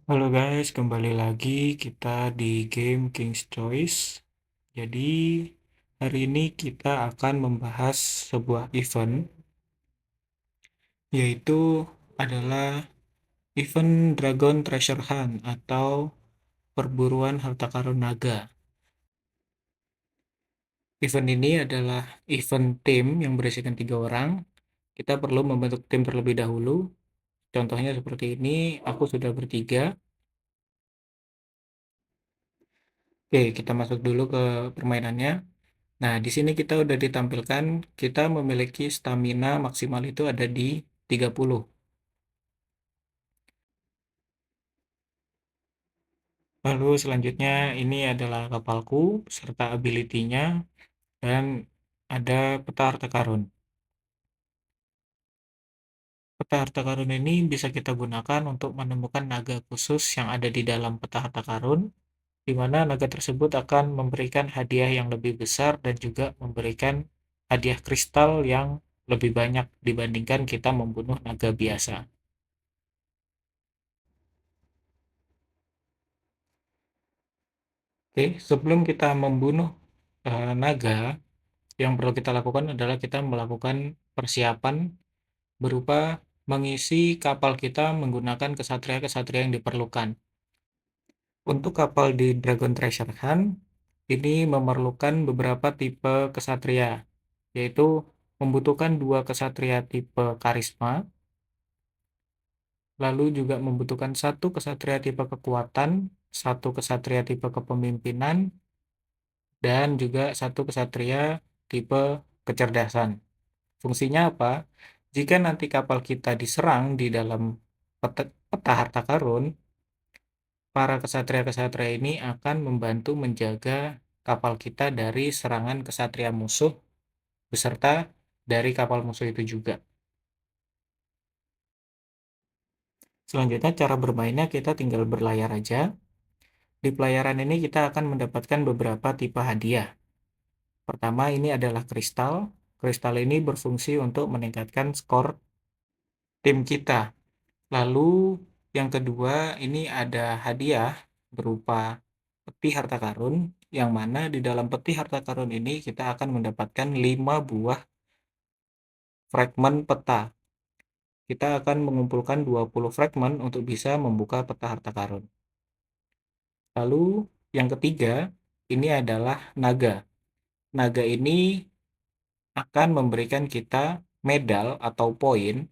Halo guys, kembali lagi kita di game King's Choice. Jadi, hari ini kita akan membahas sebuah event, yaitu adalah event Dragon Treasure Hunt atau perburuan harta karun naga. Event ini adalah event tim yang berisikan 3 orang. Kita perlu membentuk tim terlebih dahulu. Contohnya seperti ini, aku sudah bertiga. Oke, kita masuk dulu ke permainannya. Nah, di sini kita udah ditampilkan kita memiliki stamina maksimal itu ada di 30. Lalu selanjutnya ini adalah kapalku serta ability-nya dan ada peta harta karun. Peta harta karun ini bisa kita gunakan untuk menemukan naga khusus yang ada di dalam peta harta karun, di mana naga tersebut akan memberikan hadiah yang lebih besar dan juga memberikan hadiah kristal yang lebih banyak dibandingkan kita membunuh naga biasa. Oke, sebelum kita membunuh naga, yang perlu kita lakukan adalah kita melakukan persiapan berupa mengisi kapal kita menggunakan kesatria-kesatria yang diperlukan. Untuk kapal di Dragon Treasure Hunt, ini memerlukan beberapa tipe kesatria, yaitu membutuhkan 2 kesatria tipe karisma, lalu juga membutuhkan 1 kesatria tipe kekuatan, 1 kesatria tipe kepemimpinan, dan juga 1 kesatria tipe kecerdasan. Fungsinya apa? Jika nanti kapal kita diserang di dalam peta harta karun, para kesatria-kesatria ini akan membantu menjaga kapal kita dari serangan kesatria musuh beserta dari kapal musuh itu juga. Selanjutnya cara bermainnya kita tinggal berlayar aja. Di pelayaran ini kita akan mendapatkan beberapa tipe hadiah. Pertama ini adalah kristal. Kristal ini berfungsi untuk meningkatkan skor tim kita. Lalu yang kedua ini ada hadiah berupa peti harta karun, yang mana di dalam peti harta karun ini kita akan mendapatkan 5 buah fragmen peta. Kita akan mengumpulkan 20 fragmen untuk bisa membuka peta harta karun. Lalu yang ketiga ini adalah naga. Naga ini akan memberikan kita medal atau poin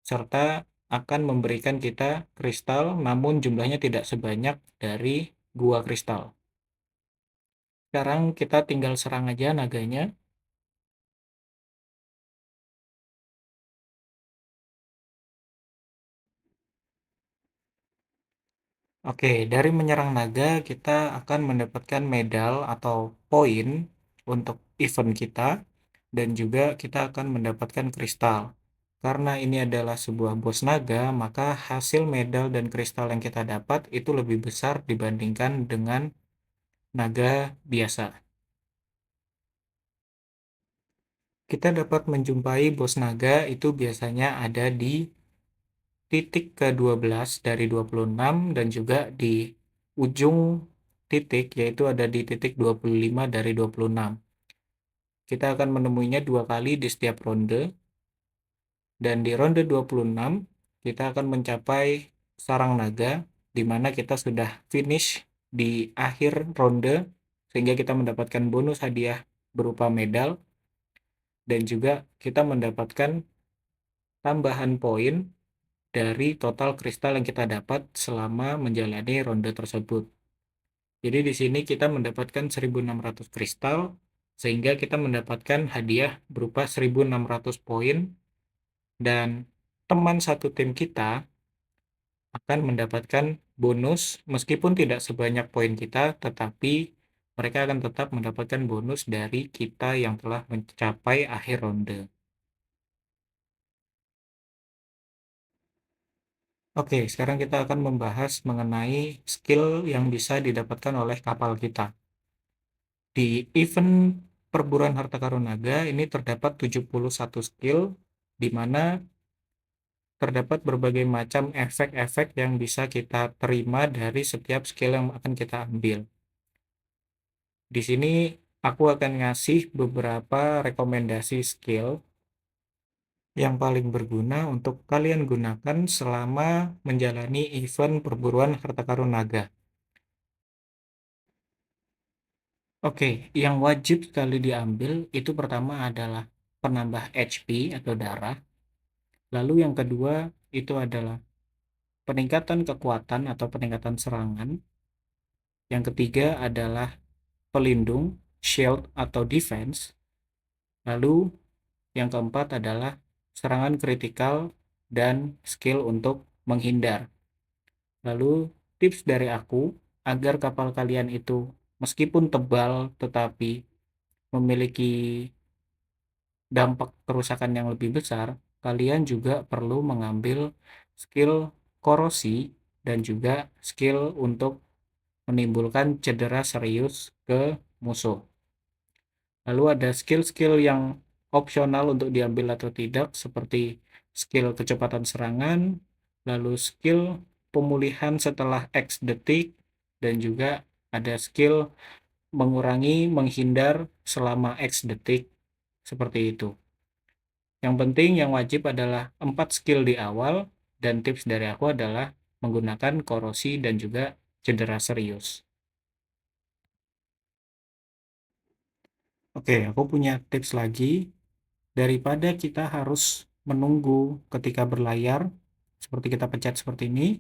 serta akan memberikan kita kristal, namun jumlahnya tidak sebanyak dari gua kristal. Sekarang kita tinggal serang aja naganya. Oke, dari menyerang naga kita akan mendapatkan medal atau poin untuk event kita, dan juga kita akan mendapatkan kristal. Karena ini adalah sebuah bos naga, maka hasil medal dan kristal yang kita dapat itu lebih besar dibandingkan dengan naga biasa. Kita dapat menjumpai bos naga itu biasanya ada di titik ke-12 dari 26 dan juga di ujung titik yaitu ada di titik 25 dari 26. Kita akan menemuinya 2 kali di setiap ronde, dan di ronde 26 kita akan mencapai sarang naga di mana kita sudah finish di akhir ronde sehingga kita mendapatkan bonus hadiah berupa medal, dan juga kita mendapatkan tambahan poin dari total kristal yang kita dapat selama menjalani ronde tersebut. Jadi di sini kita mendapatkan 1.600 kristal, sehingga kita mendapatkan hadiah berupa 1.600 poin, dan teman satu tim kita akan mendapatkan bonus meskipun tidak sebanyak poin kita, tetapi mereka akan tetap mendapatkan bonus dari kita yang telah mencapai akhir ronde. Oke, sekarang kita akan membahas mengenai skill yang bisa didapatkan oleh kapal kita. Di event perburuan harta karun naga ini terdapat 71 skill, di mana terdapat berbagai macam efek-efek yang bisa kita terima dari setiap skill yang akan kita ambil. Di sini aku akan ngasih beberapa rekomendasi skill yang paling berguna untuk kalian gunakan selama menjalani event perburuan harta karun naga. Oke, yang wajib sekali diambil itu pertama adalah penambah HP atau darah. Lalu yang kedua itu adalah peningkatan kekuatan atau peningkatan serangan. Yang ketiga adalah pelindung, shield atau defense. Lalu yang keempat adalah serangan kritikal dan skill untuk menghindar. Lalu tips dari aku agar kapal kalian itu meskipun tebal tetapi memiliki dampak kerusakan yang lebih besar, kalian juga perlu mengambil skill korosi dan juga skill untuk menimbulkan cedera serius ke musuh. Lalu ada skill-skill yang opsional untuk diambil atau tidak, seperti skill kecepatan serangan, lalu skill pemulihan setelah X detik, dan juga ada skill mengurangi menghindar selama X detik, seperti itu. Yang penting yang wajib adalah 4 skill di awal, dan tips dari aku adalah menggunakan korosi dan juga cedera serius. Oke, aku punya tips lagi. Daripada kita harus menunggu ketika berlayar, seperti kita pencet seperti ini,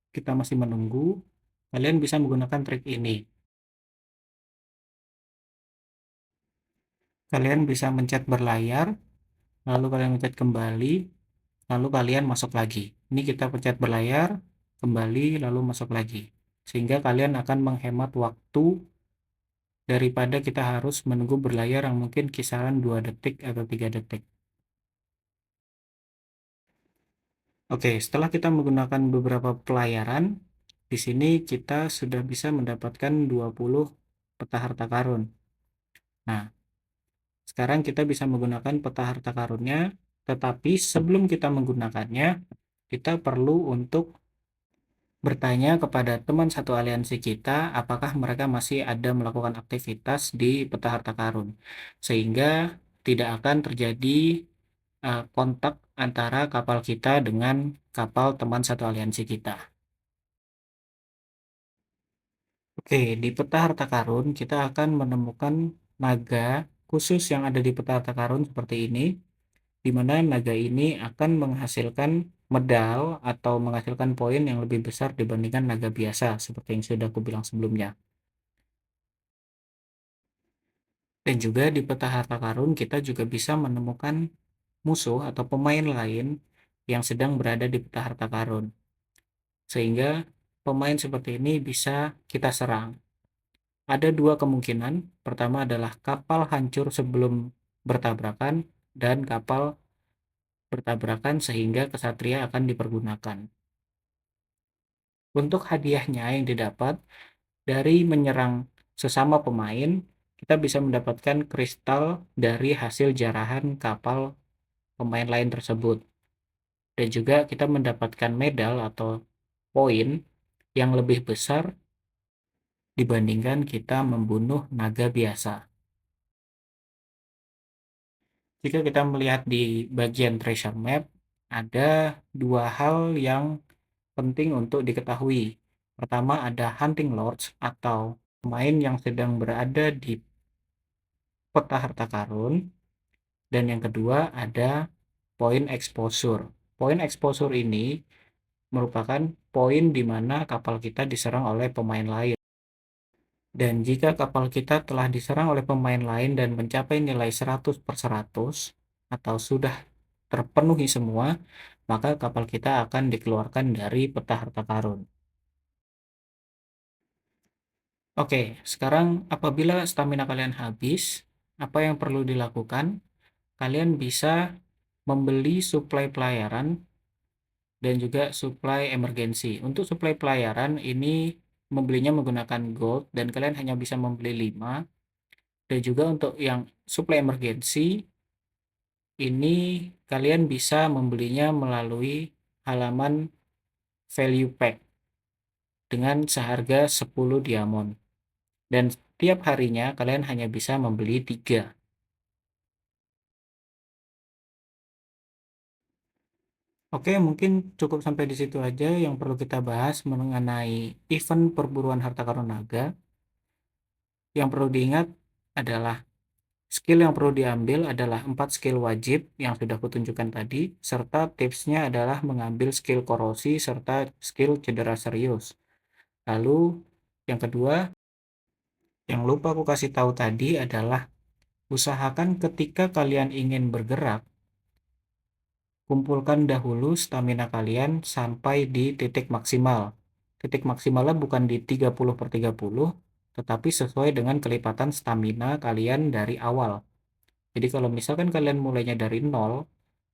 kita masih menunggu, kalian bisa menggunakan trik ini. Kalian bisa mencet berlayar, lalu kalian mencet kembali, lalu kalian masuk lagi. Ini kita pencet berlayar, kembali, lalu masuk lagi. Sehingga kalian akan menghemat waktu daripada kita harus menunggu berlayar yang mungkin kisaran 2 detik atau 3 detik. Oke, setelah kita menggunakan beberapa pelayaran, di sini kita sudah bisa mendapatkan 20 peta harta karun. Nah, sekarang kita bisa menggunakan peta harta karunnya, tetapi sebelum kita menggunakannya, kita perlu untuk bertanya kepada teman satu aliansi kita apakah mereka masih ada melakukan aktivitas di peta harta karun, sehingga tidak akan terjadi kontak antara kapal kita dengan kapal teman satu aliansi kita. Oke, di peta harta karun kita akan menemukan naga khusus yang ada di peta harta karun seperti ini, di mana naga ini akan menghasilkan medal atau menghasilkan poin yang lebih besar dibandingkan naga biasa, seperti yang sudah aku bilang sebelumnya. Dan juga di peta harta karun kita juga bisa menemukan musuh atau pemain lain yang sedang berada di peta harta karun, sehingga pemain seperti ini bisa kita serang. Ada dua kemungkinan. Pertama adalah kapal hancur sebelum bertabrakan, dan kapal bertabrakan sehingga kesatria akan dipergunakan. Untuk hadiahnya yang didapat dari menyerang sesama pemain, kita bisa mendapatkan kristal dari hasil jarahan kapal pemain lain tersebut. Dan juga kita mendapatkan medal atau poin yang lebih besar dibandingkan kita membunuh naga biasa. Jika kita melihat di bagian treasure map, ada dua hal yang penting untuk diketahui. Pertama, ada hunting lords atau pemain yang sedang berada di peta harta karun, dan yang kedua ada poin exposure. Poin exposure ini merupakan poin di mana kapal kita diserang oleh pemain lain. Dan jika kapal kita telah diserang oleh pemain lain dan mencapai nilai 100/100 atau sudah terpenuhi semua, maka kapal kita akan dikeluarkan dari peta harta karun. Oke, sekarang apabila stamina kalian habis, apa yang perlu dilakukan? Kalian bisa membeli suplai pelayaran dan juga suplai emergensi. Untuk suplai pelayaran ini membelinya menggunakan gold dan kalian hanya bisa membeli 5. Dan juga untuk yang suplai emergensi Ini kalian bisa membelinya melalui halaman value pack dengan seharga 10 diamond. Dan tiap harinya kalian hanya bisa membeli 3. Oke, mungkin cukup sampai di situ aja yang perlu kita bahas mengenai event perburuan harta karun naga. Yang perlu diingat adalah skill yang perlu diambil adalah 4 skill wajib yang sudah kutunjukkan tadi, serta tipsnya adalah mengambil skill korosi serta skill cedera serius. Lalu yang kedua, yang lupa aku kasih tahu tadi adalah usahakan ketika kalian ingin bergerak, kumpulkan dahulu stamina kalian sampai di titik maksimal. Titik maksimalnya bukan di 30/30, tetapi sesuai dengan kelipatan stamina kalian dari awal. Jadi kalau misalkan kalian mulainya dari 0,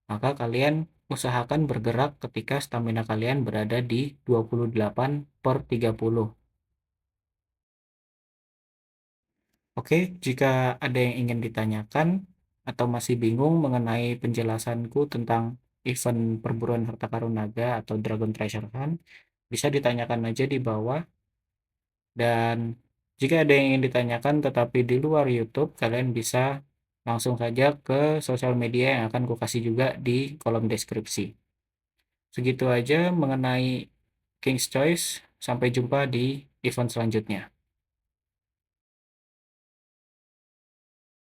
maka kalian usahakan bergerak ketika stamina kalian berada di 28/30. Oke, jika ada yang ingin ditanyakan atau masih bingung mengenai penjelasanku tentang event perburuan harta karun naga atau Dragon Treasure Hunt, bisa ditanyakan aja di bawah. Dan jika ada yang ingin ditanyakan tetapi di luar YouTube, kalian bisa langsung saja ke sosial media yang akan kukasih juga di kolom deskripsi. Segitu aja mengenai King's Choice. Sampai jumpa di event selanjutnya.